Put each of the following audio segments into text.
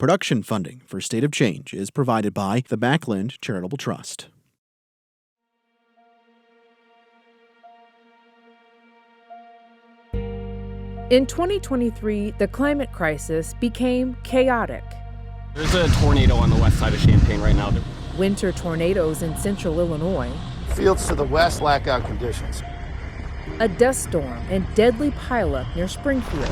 Production funding for State of Change is provided by the Backland Charitable Trust. In 2023, the climate crisis became chaotic. There's a tornado on the west side of Champaign right now. Winter tornadoes in central Illinois. Fields to the west, blackout conditions. A dust storm and deadly pileup near Springfield.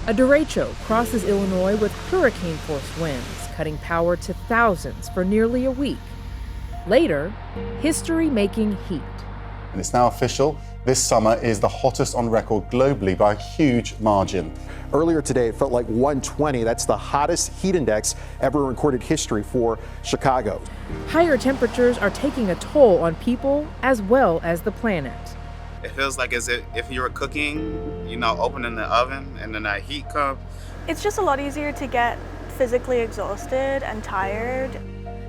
A derecho crosses Illinois with hurricane-force winds, cutting power to thousands for nearly a week. Later, history-making heat. And it's now official. This summer is the hottest on record globally by a huge margin. Earlier today, it felt like 120. That's the hottest heat index ever in recorded history for Chicago. Higher temperatures are taking a toll on people as well as the planet. It feels like as if you were cooking, opening the oven and then that heat comes. It's just a lot easier to get physically exhausted and tired.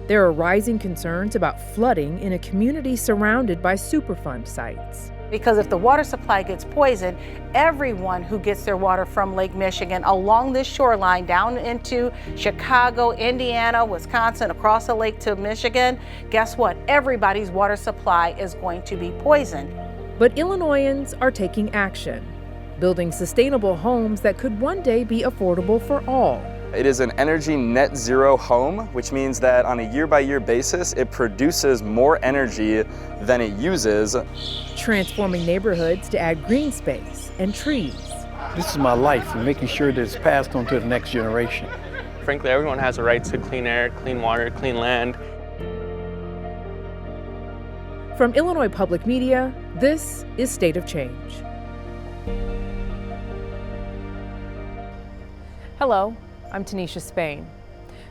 There are rising concerns about flooding in a community surrounded by superfund sites. Because if the water supply gets poisoned, everyone who gets their water from Lake Michigan along this shoreline down into Chicago, Indiana, Wisconsin, across the lake to Michigan, guess what? Everybody's water supply is going to be poisoned. But Illinoisans are taking action, building sustainable homes that could one day be affordable for all. It is an energy net zero home, which means that on a year-by-year basis, it produces more energy than it uses. Transforming neighborhoods to add green space and trees. This is my life, and making sure that it's passed on to the next generation. Frankly, everyone has a right to clean air, clean water, clean land. From Illinois Public Media, this is State of Change. Hello, I'm Tanisha Spain.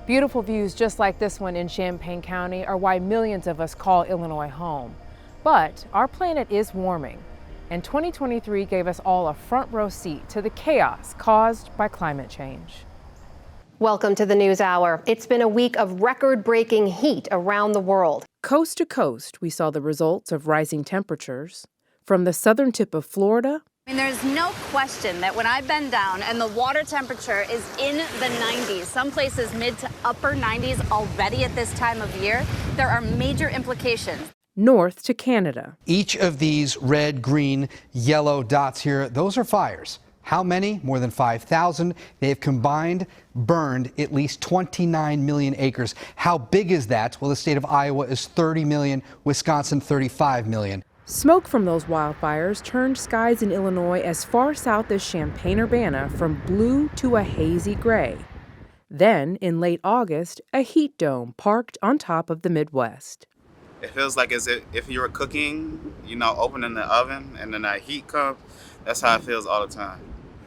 Beautiful views just like this one in Champaign County are why millions of us call Illinois home. But our planet is warming, and 2023 gave us all a front row seat to the chaos caused by climate change. Welcome to the News Hour. It's been a week of record-breaking heat around the world. Coast to coast, we saw the results of rising temperatures. From the southern tip of Florida. There's no question that when I bend down and the water temperature is in the 90s, some places mid to upper 90s already at this time of year, there are major implications. North to Canada. Each of these red, green, yellow dots here, those are fires. How many? More than 5,000. They have combined burned at least 29 million acres. How big is that? Well, the state of Iowa is 30 million, Wisconsin 35 million. Smoke from those wildfires turned skies in Illinois as far south as Champaign-Urbana from blue to a hazy gray. Then, in late August, a heat dome parked on top of the Midwest. It feels like as if you were cooking, opening the oven and then that heat comes. That's how it feels all the time.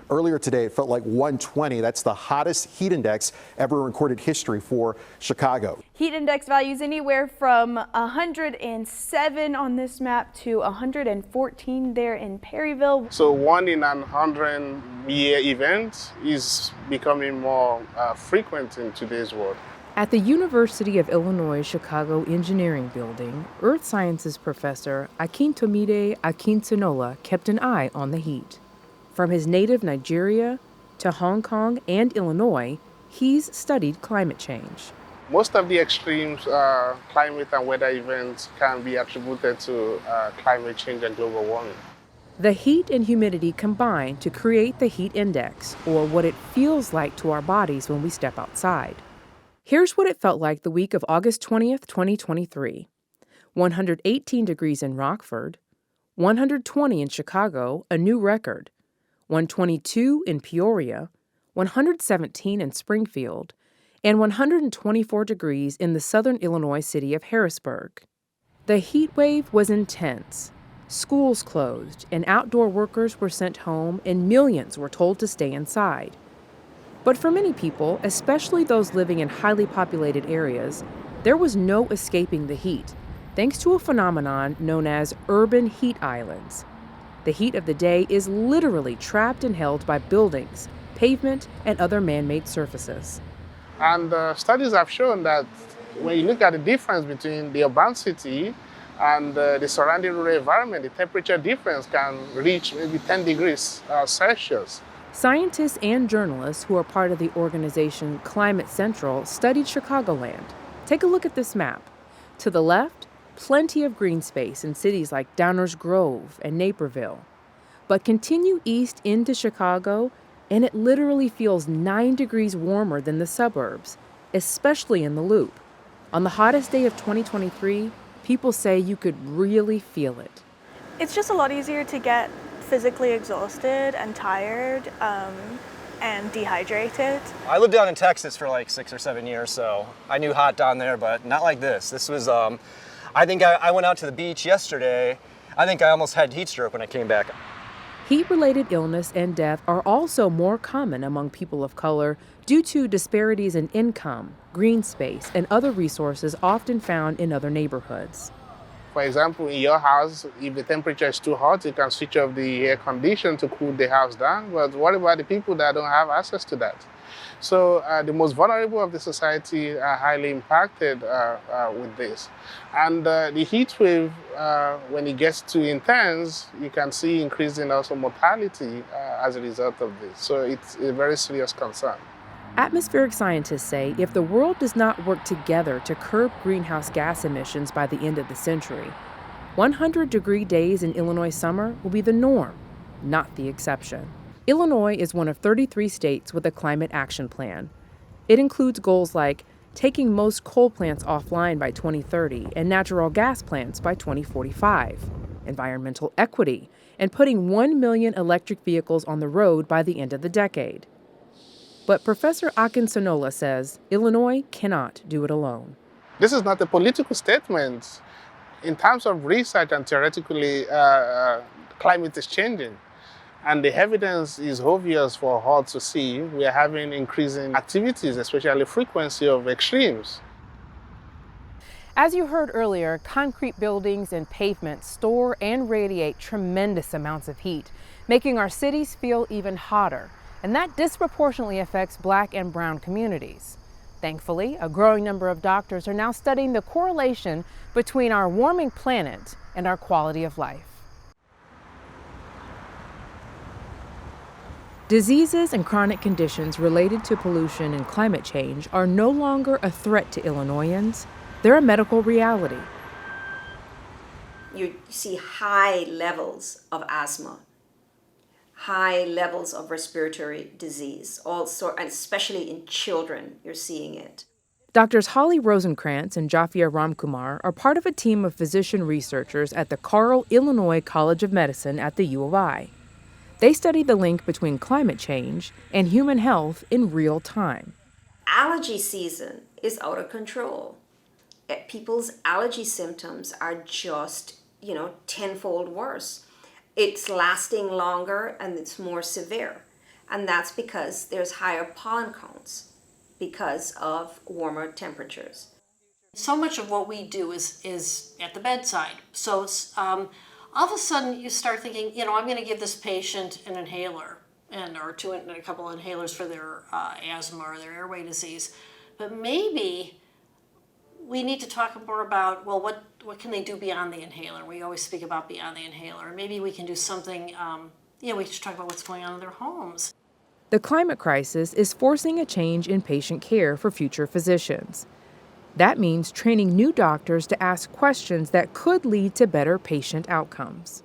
Earlier today, it felt like 120. That's the hottest heat index ever in recorded history for Chicago. Heat index values anywhere from 107 on this map to 114 there in Perryville. So 1 in 100-year event is becoming more frequent in today's world. At the University of Illinois Chicago Engineering Building, Earth Sciences professor Akintomide Akintonola kept an eye on the heat. From his native Nigeria to Hong Kong and Illinois, he's studied climate change. Most of the extreme climate and weather events can be attributed to climate change and global warming. The heat and humidity combine to create the heat index, or what it feels like to our bodies when we step outside. Here's what it felt like the week of August 20th, 2023. 118 degrees in Rockford, 120 in Chicago, a new record, 122 in Peoria, 117 in Springfield, and 124 degrees in the southern Illinois city of Harrisburg. The heat wave was intense. Schools closed, and outdoor workers were sent home, and millions were told to stay inside. But for many people, especially those living in highly populated areas, there was no escaping the heat, thanks to a phenomenon known as urban heat islands. The heat of the day is literally trapped and held by buildings, pavement, and other man-made surfaces. And studies have shown that when you look at the difference between the urban city and the surrounding rural environment, the temperature difference can reach maybe 10 degrees Celsius. Scientists and journalists who are part of the organization Climate Central studied Chicagoland. Take a look at this map. To the left, plenty of green space in cities like Downers Grove and Naperville. But continue east into Chicago, and it literally feels 9 degrees warmer than the suburbs, especially in the Loop. On the hottest day of 2023, people say you could really feel it. It's just a lot easier to get physically exhausted and tired and dehydrated. I lived down in Texas for like 6 or 7 years, so I knew hot down there, but not like this. This was, I think I went out to the beach yesterday. I think I almost had heat stroke when I came back. Heat-related illness and death are also more common among people of color due to disparities in income, green space, and other resources often found in other neighborhoods. For example, in your house, if the temperature is too hot, you can switch off the air conditioner to cool the house down. But what about the people that don't have access to that? So the most vulnerable of the society are highly impacted with this. And the heat wave, when it gets too intense, you can see increasing also mortality as a result of this. So it's a very serious concern. Atmospheric scientists say if the world does not work together to curb greenhouse gas emissions by the end of the century, 100-degree days in Illinois summer will be the norm, not the exception. Illinois is one of 33 states with a climate action plan. It includes goals like taking most coal plants offline by 2030 and natural gas plants by 2045, environmental equity, and putting 1 million electric vehicles on the road by the end of the decade. But Professor Akinsonola says Illinois cannot do it alone. This is not a political statement. In terms of research and theoretically, climate is changing. And the evidence is obvious for all to see. We are having increasing activities, especially frequency of extremes. As you heard earlier, concrete buildings and pavements store and radiate tremendous amounts of heat, making our cities feel even hotter. And that disproportionately affects Black and brown communities. Thankfully, a growing number of doctors are now studying the correlation between our warming planet and our quality of life. Diseases and chronic conditions related to pollution and climate change are no longer a threat to Illinoisans. They're a medical reality. You see high levels of asthma, high levels of respiratory disease, also, and especially in children, you're seeing it. Doctors Holly Rosenkrantz and Jafia Ramkumar are part of a team of physician researchers at the Carle, Illinois College of Medicine at the U of I. They study the link between climate change and human health in real time. Allergy season is out of control. People's allergy symptoms are just, tenfold worse. It's lasting longer and it's more severe. And that's because there's higher pollen counts because of warmer temperatures. So much of what we do is at the bedside. So all of a sudden you start thinking, I'm going to give this patient an inhaler or a couple of inhalers for their asthma or their airway disease. But maybe we need to talk more about, what can they do beyond the inhaler? We always speak about beyond the inhaler. Maybe we can do something, we should talk about what's going on in their homes. The climate crisis is forcing a change in patient care for future physicians. That means training new doctors to ask questions that could lead to better patient outcomes.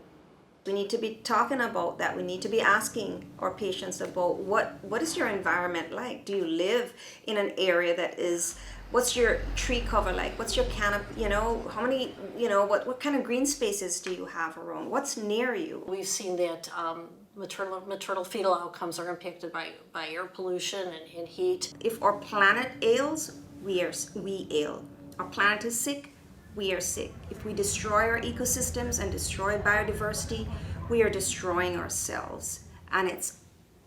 We need to be talking about that. We need to be asking our patients about what is your environment like? Do you live in an area that is, what's your tree cover like? What's your canopy, how many, what kind of green spaces do you have around? What's near you? We've seen that maternal fetal outcomes are impacted by air pollution and heat. If our planet ails, we ail. Our planet is sick, we are sick. If we destroy our ecosystems and destroy biodiversity, we are destroying ourselves. And it's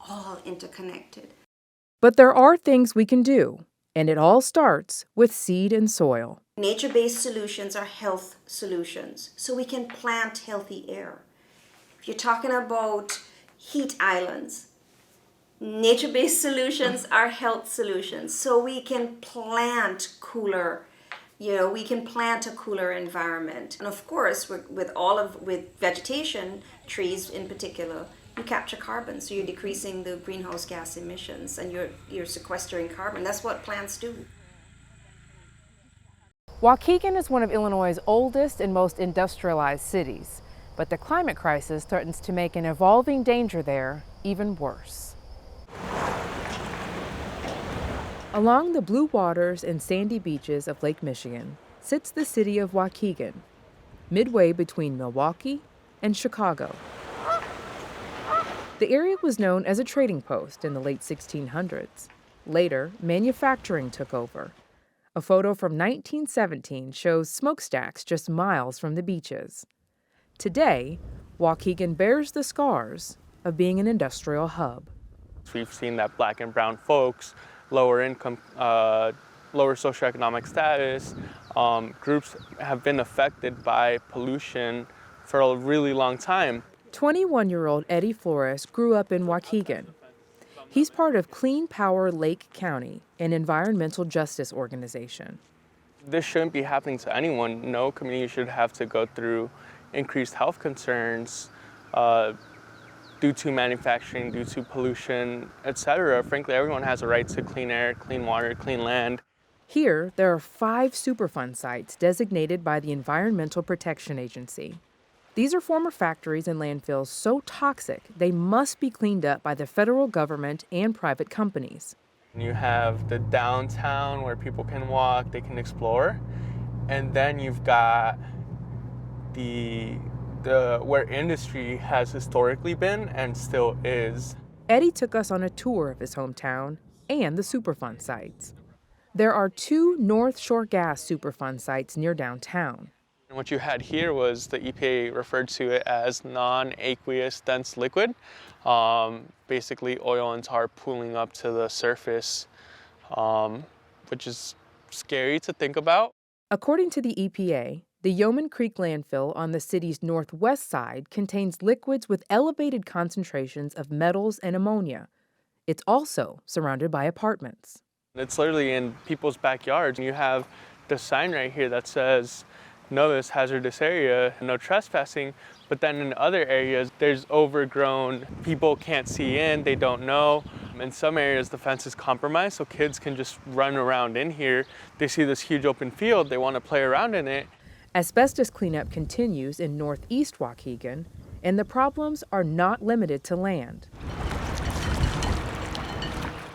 all interconnected. But there are things we can do, and it all starts with seed and soil. Nature-based solutions are health solutions, so we can plant healthy air. If you're talking about heat islands, nature-based solutions are health solutions, so we can plant cooler, we can plant a cooler environment. And of course, with vegetation, trees in particular, You capture carbon, so you're decreasing the greenhouse gas emissions and you're sequestering carbon. That's what plants do. Waukegan is one of Illinois' oldest and most industrialized cities, but the climate crisis threatens to make an evolving danger there even worse. Along the blue waters and sandy beaches of Lake Michigan sits the city of Waukegan, midway between Milwaukee and Chicago. The area was known as a trading post in the late 1600s. Later, manufacturing took over. A photo from 1917 shows smokestacks just miles from the beaches. Today, Waukegan bears the scars of being an industrial hub. We've seen that black and brown folks, lower income, lower socioeconomic status, groups have been affected by pollution for a really long time. 21-year-old Eddie Flores grew up in Waukegan. He's part of Clean Power Lake County, an environmental justice organization. This shouldn't be happening to anyone. No community should have to go through increased health concerns due to manufacturing, due to pollution, etc. Frankly, everyone has a right to clean air, clean water, clean land. Here, there are 5 Superfund sites designated by the Environmental Protection Agency. These are former factories and landfills so toxic they must be cleaned up by the federal government and private companies. You have the downtown where people can walk, they can explore, and then you've got the where industry has historically been and still is. Eddie took us on a tour of his hometown and the Superfund sites. There are 2 North Shore Gas Superfund sites near downtown. And what you had here was the EPA referred to it as non-aqueous dense liquid. Basically oil and tar pooling up to the surface, which is scary to think about. According to the EPA, the Yeoman Creek landfill on the city's northwest side contains liquids with elevated concentrations of metals and ammonia. It's also surrounded by apartments. It's literally in people's backyards. You have the sign right here that says, "No, this hazardous area, no trespassing," but then in other areas, there's overgrown, people can't see in, they don't know. In some areas, the fence is compromised, so kids can just run around in here. They see this huge open field, they want to play around in it. Asbestos cleanup continues in northeast Waukegan, and the problems are not limited to land.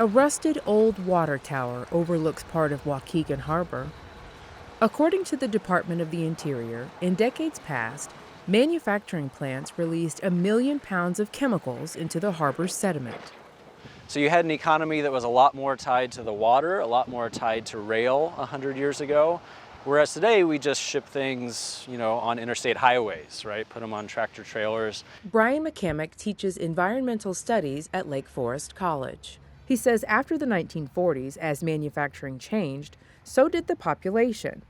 A rusted old water tower overlooks part of Waukegan Harbor. According to the Department of the Interior, in decades past, manufacturing plants released 1 million pounds of chemicals into the harbor's sediment. So you had an economy that was a lot more tied to the water, a lot more tied to rail 100 years ago, whereas today we just ship things, on interstate highways, right? Put them on tractor trailers. Brian McCamick teaches environmental studies at Lake Forest College. He says after the 1940s, as manufacturing changed, so did the population.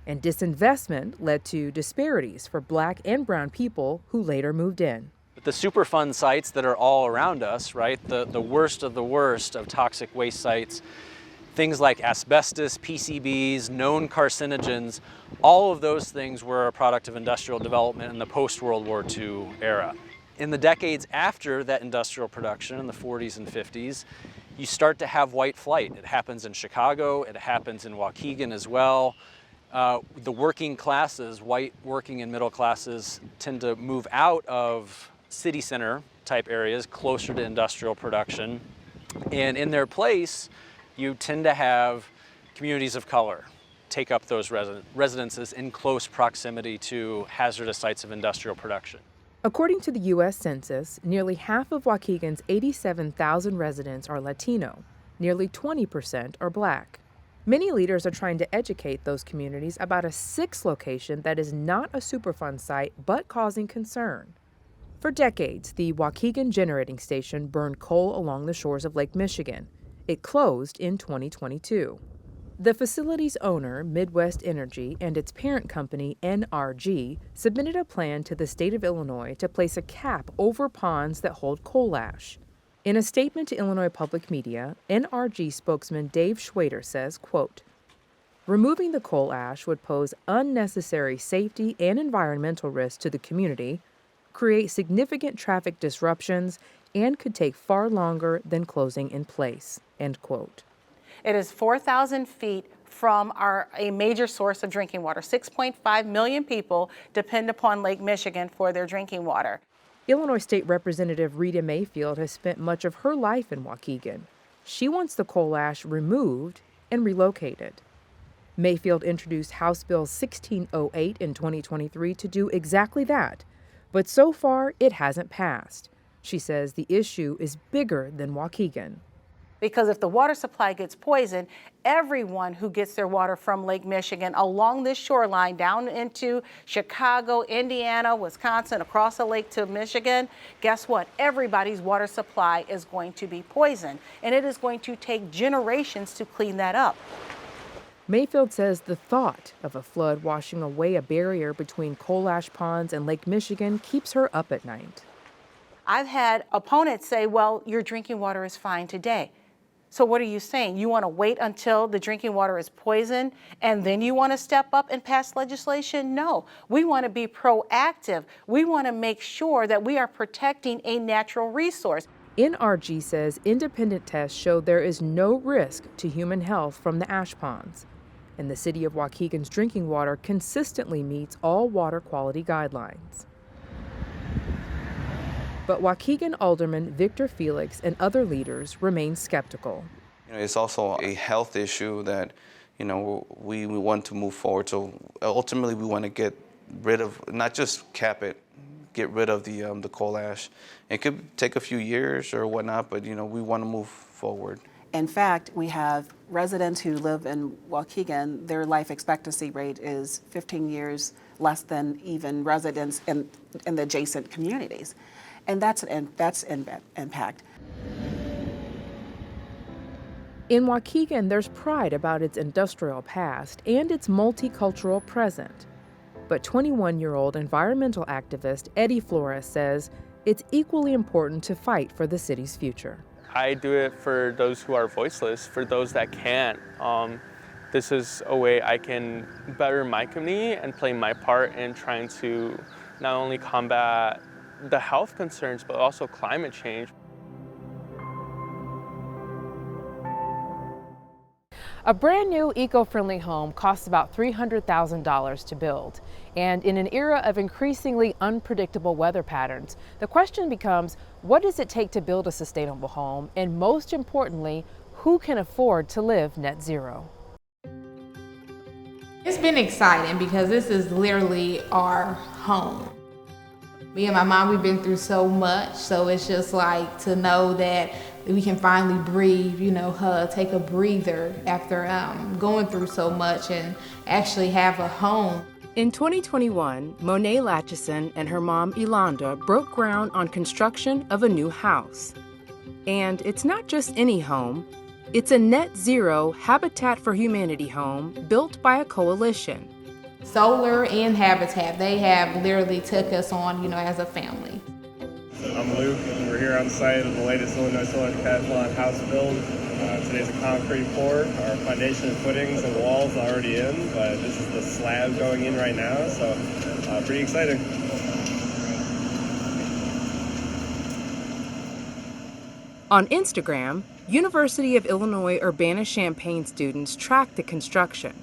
And disinvestment led to disparities for Black and brown people who later moved in. The Superfund sites that are all around us, right, the worst of the worst of toxic waste sites, things like asbestos, PCBs, known carcinogens, all of those things were a product of industrial development in the post-World War II era. In the decades after that industrial production in the 40s and 50s, you start to have white flight. It happens in Chicago, it happens in Waukegan as well. The working classes, white working and middle classes, tend to move out of city center type areas closer to industrial production. And in their place, you tend to have communities of color take up those residences in close proximity to hazardous sites of industrial production. According to the U.S. Census, nearly half of Waukegan's 87,000 residents are Latino. Nearly 20% are Black. Many leaders are trying to educate those communities about a 6th location that is not a Superfund site but causing concern. For decades, the Waukegan Generating Station burned coal along the shores of Lake Michigan. It closed in 2022. The facility's owner, Midwest Energy, and its parent company, NRG, submitted a plan to the state of Illinois to place a cap over ponds that hold coal ash. In a statement to Illinois Public Media, NRG spokesman Dave Schwader says, quote, "Removing the coal ash would pose unnecessary safety and environmental risks to the community, create significant traffic disruptions, and could take far longer than closing in place, end quote. It is 4,000 feet from a major source of drinking water. 6.5 million people depend upon Lake Michigan for their drinking water. Illinois State Representative Rita Mayfield has spent much of her life in Waukegan. She wants the coal ash removed and relocated. Mayfield introduced House Bill 1608 in 2023 to do exactly that, but so far it hasn't passed. She says the issue is bigger than Waukegan. Because if the water supply gets poisoned, everyone who gets their water from Lake Michigan along this shoreline down into Chicago, Indiana, Wisconsin, across the lake to Michigan, guess what? Everybody's water supply is going to be poisoned, and it is going to take generations to clean that up. Mayfield says the thought of a flood washing away a barrier between coal ash ponds and Lake Michigan keeps her up at night. I've had opponents say, well, your drinking water is fine today. So what are you saying? You want to wait until the drinking water is poisoned and then you want to step up and pass legislation? No, we want to be proactive. We want to make sure that we are protecting a natural resource. NRG says independent tests show there is no risk to human health from the ash ponds. And the city of Waukegan's drinking water consistently meets all water quality guidelines. But Waukegan Alderman Victor Felix and other leaders remain skeptical. It's also a health issue that, we want to move forward. So ultimately, we want to get rid of, not just cap it, get rid of the coal ash. It could take a few years or whatnot, but we want to move forward. In fact, we have residents who live in Waukegan, their life expectancy rate is 15 years less than even residents in the adjacent communities. And that's impact. In Waukegan, there's pride about its industrial past and its multicultural present. But 21-year-old environmental activist Eddie Flores says it's equally important to fight for the city's future. I do it for those who are voiceless, for those that can't. This is a way I can better my community and play my part in trying to not only combat the health concerns, but also climate change. A brand new eco-friendly home costs about $300,000 to build. And in an era of increasingly unpredictable weather patterns, the question becomes, what does it take to build a sustainable home? And most importantly, who can afford to live net zero? It's been exciting because this is literally our home. Me and my mom, we've been through so much, so it's just like to know that we can finally breathe, take a breather after going through so much and actually have a home. In 2021, Monet Latchison and her mom Elonda broke ground on construction of a new house. And it's not just any home, it's a net zero Habitat for Humanity home built by a coalition. Solar and Habitat, they have literally took us on, as a family. I'm Luke, and we're here on site of the latest Illinois Solar Decathlon house build. Today's a concrete pour. Our foundation and footings and walls are already in, but this is the slab going in right now, so pretty exciting. On Instagram, University of Illinois Urbana-Champaign students tracked the construction.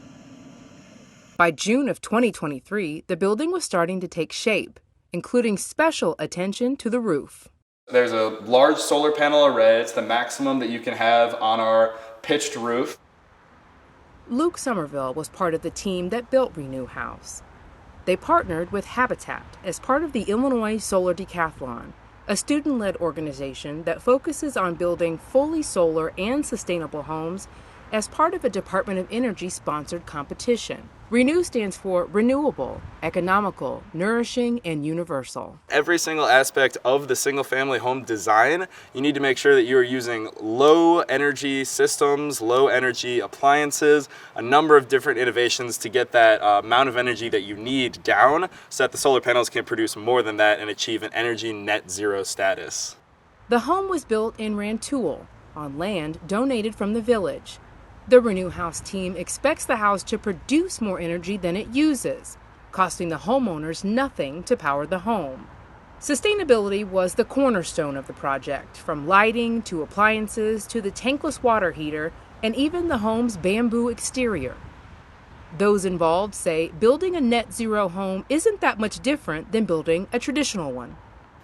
By June of 2023, the building was starting to take shape, including special attention to the roof. There's a large solar panel array. It's the maximum that you can have on our pitched roof. Luke Somerville was part of the team that built Renew House. They partnered with Habitat as part of the Illinois Solar Decathlon, a student-led organization that focuses on building fully solar and sustainable homes as part of a Department of Energy-sponsored competition. Renew stands for renewable, economical, nourishing, and universal. Every single aspect of the single-family home design, you need to make sure that you are using low-energy systems, low-energy appliances, a number of different innovations to get that amount of energy that you need down so that the solar panels can produce more than that and achieve an energy net zero status. The home was built in Rantoul, on land donated from the village. The Renew House team expects the house to produce more energy than it uses, costing the homeowners nothing to power the home. Sustainability was the cornerstone of the project, from lighting to appliances to the tankless water heater and even the home's bamboo exterior. Those involved say building a net zero home isn't that much different than building a traditional one.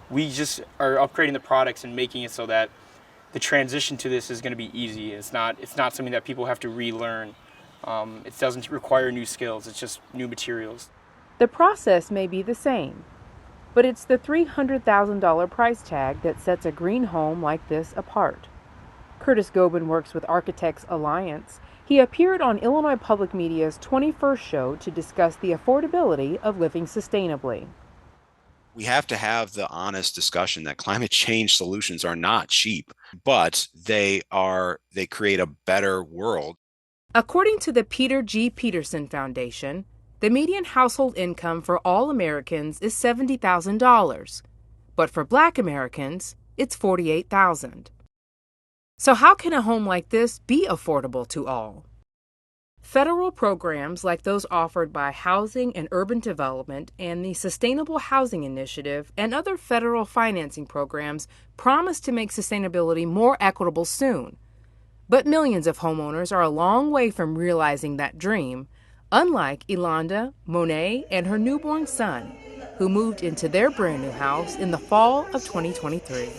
We just are upgrading the products and making it so that the transition to this is going to be easy. It's not something that people have to relearn. It doesn't require new skills, it's just new materials. The process may be the same, but it's the $300,000 price tag that sets a green home like this apart. Curtis Gobin works with Architects Alliance. He appeared on Illinois Public Media's 21st show to discuss the affordability of living sustainably. We have to have the honest discussion that climate change solutions are not cheap, but they create a better world. According to the Peter G. Peterson Foundation, the median household income for all Americans is $70,000, but for Black Americans, it's $48,000. So how can a home like this be affordable to all? Federal programs like those offered by Housing and Urban Development and the Sustainable Housing Initiative and other federal financing programs promise to make sustainability more equitable soon. But millions of homeowners are a long way from realizing that dream, unlike Elonda, Monet, and her newborn son, who moved into their brand new house in the fall of 2023.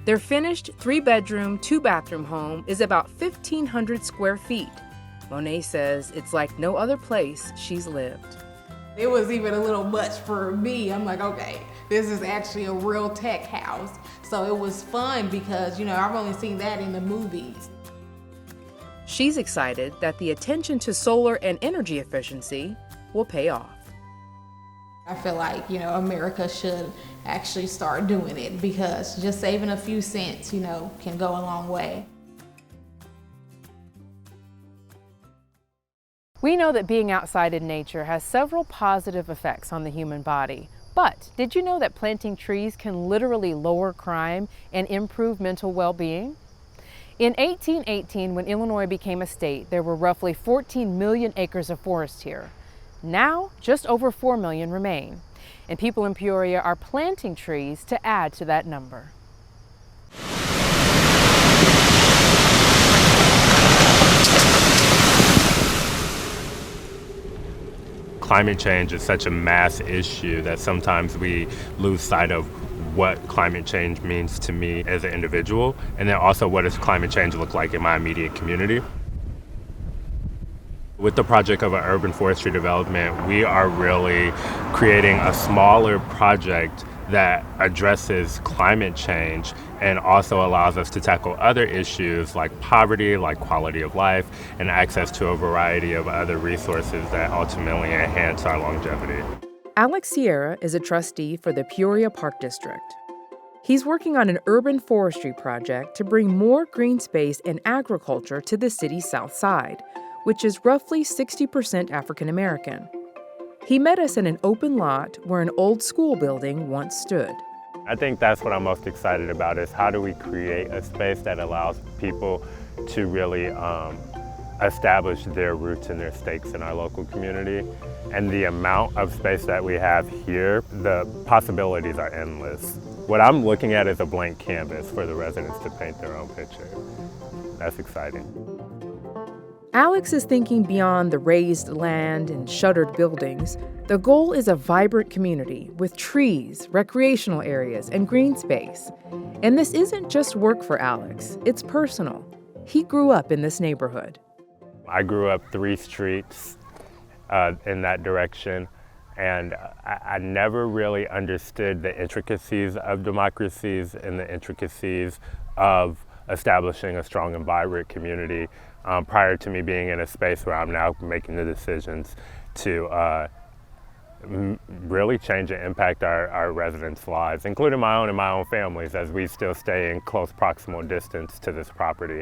Their finished 3-bedroom, 2-bathroom home is about 1,500 square feet. Monet says it's like no other place she's lived. It was even a little much for me. I'm like, okay, this is actually a real tech house. So it was fun because, I've only seen that in the movies. She's excited that the attention to solar and energy efficiency will pay off. I feel like, America should actually start doing it because just saving a few cents, can go a long way. We know that being outside in nature has several positive effects on the human body. But did you know that planting trees can literally lower crime and improve mental well-being? In 1818, when Illinois became a state, there were roughly 14 million acres of forest here. Now, just over 4 million remain, and people in Peoria are planting trees to add to that number. Climate change is such a mass issue that sometimes we lose sight of what climate change means to me as an individual, and then also what does climate change look like in my immediate community. With the project of an urban forestry development, we are really creating a smaller project that addresses climate change and also allows us to tackle other issues like poverty, like quality of life, and access to a variety of other resources that ultimately enhance our longevity. Alex Sierra is a trustee for the Peoria Park District. He's working on an urban forestry project to bring more green space and agriculture to the city's south side, which is roughly 60% African American. He met us in an open lot where an old school building once stood. I think that's what I'm most excited about is how do we create a space that allows people to really establish their roots and their stakes in our local community. And the amount of space that we have here, the possibilities are endless. What I'm looking at is a blank canvas for the residents to paint their own picture. That's exciting. Alex is thinking beyond the raised land and shuttered buildings. The goal is a vibrant community with trees, recreational areas, and green space. And this isn't just work for Alex, it's personal. He grew up in this neighborhood. I grew up 3 streets in that direction, and I never really understood the intricacies of democracies and the intricacies of establishing a strong and vibrant community prior to me being in a space where I'm now making the decisions to really change and impact our residents' lives, including my own and my own families, as we still stay in close proximal distance to this property.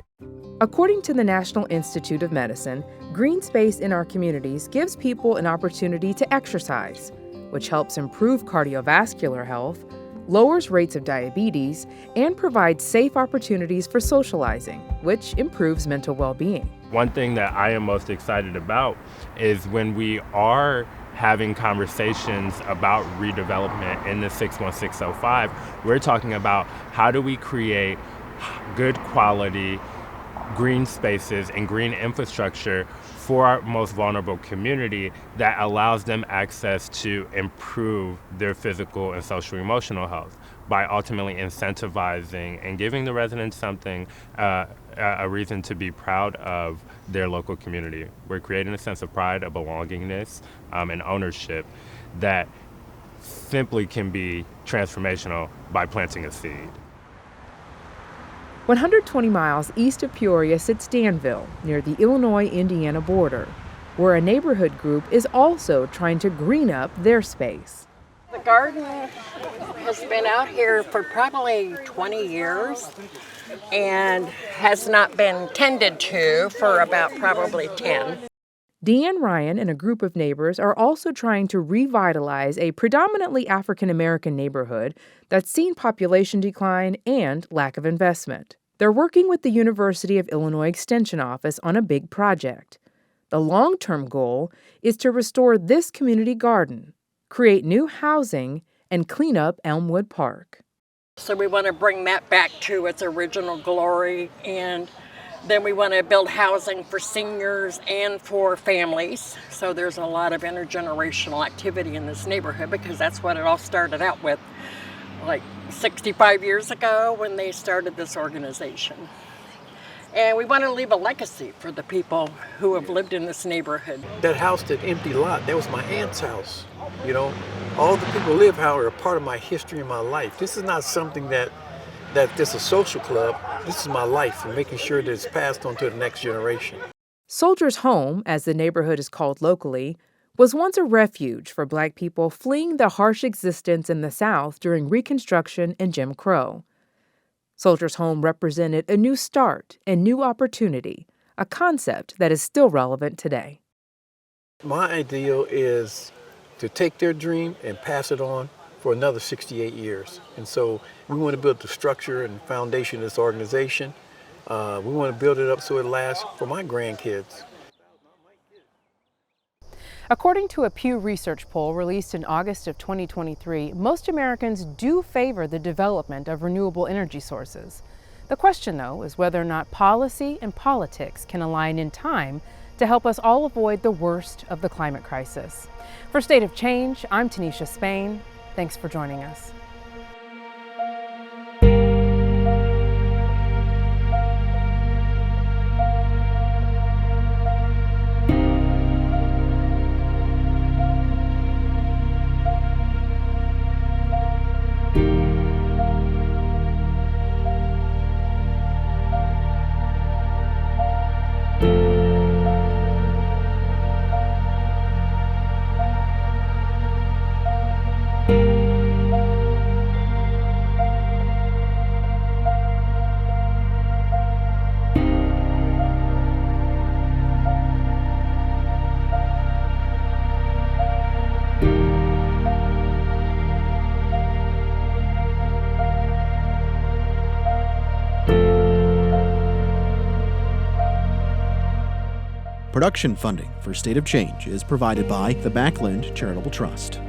According to the National Institute of Medicine, green space in our communities gives people an opportunity to exercise, which helps improve cardiovascular health, lowers rates of diabetes, and provides safe opportunities for socializing, which improves mental well-being. One thing that I am most excited about is when we are having conversations about redevelopment in the 61605, we're talking about how do we create good quality green spaces and green infrastructure for our most vulnerable community that allows them access to improve their physical and social emotional health by ultimately incentivizing and giving the residents something, a reason to be proud of their local community. We're creating a sense of pride, of belongingness, and ownership that simply can be transformational by planting a seed. 120 miles east of Peoria sits Danville, near the Illinois-Indiana border, where a neighborhood group is also trying to green up their space. The garden has been out here for probably 20 years and has not been tended to for about probably 10. Deanne Ryan and a group of neighbors are also trying to revitalize a predominantly African-American neighborhood that's seen population decline and lack of investment. They're working with the University of Illinois Extension Office on a big project. The long-term goal is to restore this community garden, create new housing, and clean up Elmwood Park. So we want to bring that back to its original glory, and then we want to build housing for seniors and for families. So there's a lot of intergenerational activity in this neighborhood because that's what it all started out with, like 65 years ago when they started this organization. And we want to leave a legacy for the people who have lived in this neighborhood. That house, that empty lot, that was my aunt's house. You know, all the people who live here are a part of my history and my life. This is not something that this is a social club. This is my life and making sure that it's passed on to the next generation. Soldiers Home, as the neighborhood is called locally, was once a refuge for Black people fleeing the harsh existence in the South during Reconstruction and Jim Crow. Soldiers Home represented a new start and new opportunity, a concept that is still relevant today. My ideal is to take their dream and pass it on for another 68 years. And so we want to build the structure and foundation of this organization. We want to build it up so it lasts for my grandkids. According to a Pew Research poll released in August of 2023, most Americans do favor the development of renewable energy sources. The question, though, is whether or not policy and politics can align in time to help us all avoid the worst of the climate crisis. For State of Change, I'm Tanisha Spain. Thanks for joining us. Production funding for State of Change is provided by the Backlund Charitable Trust.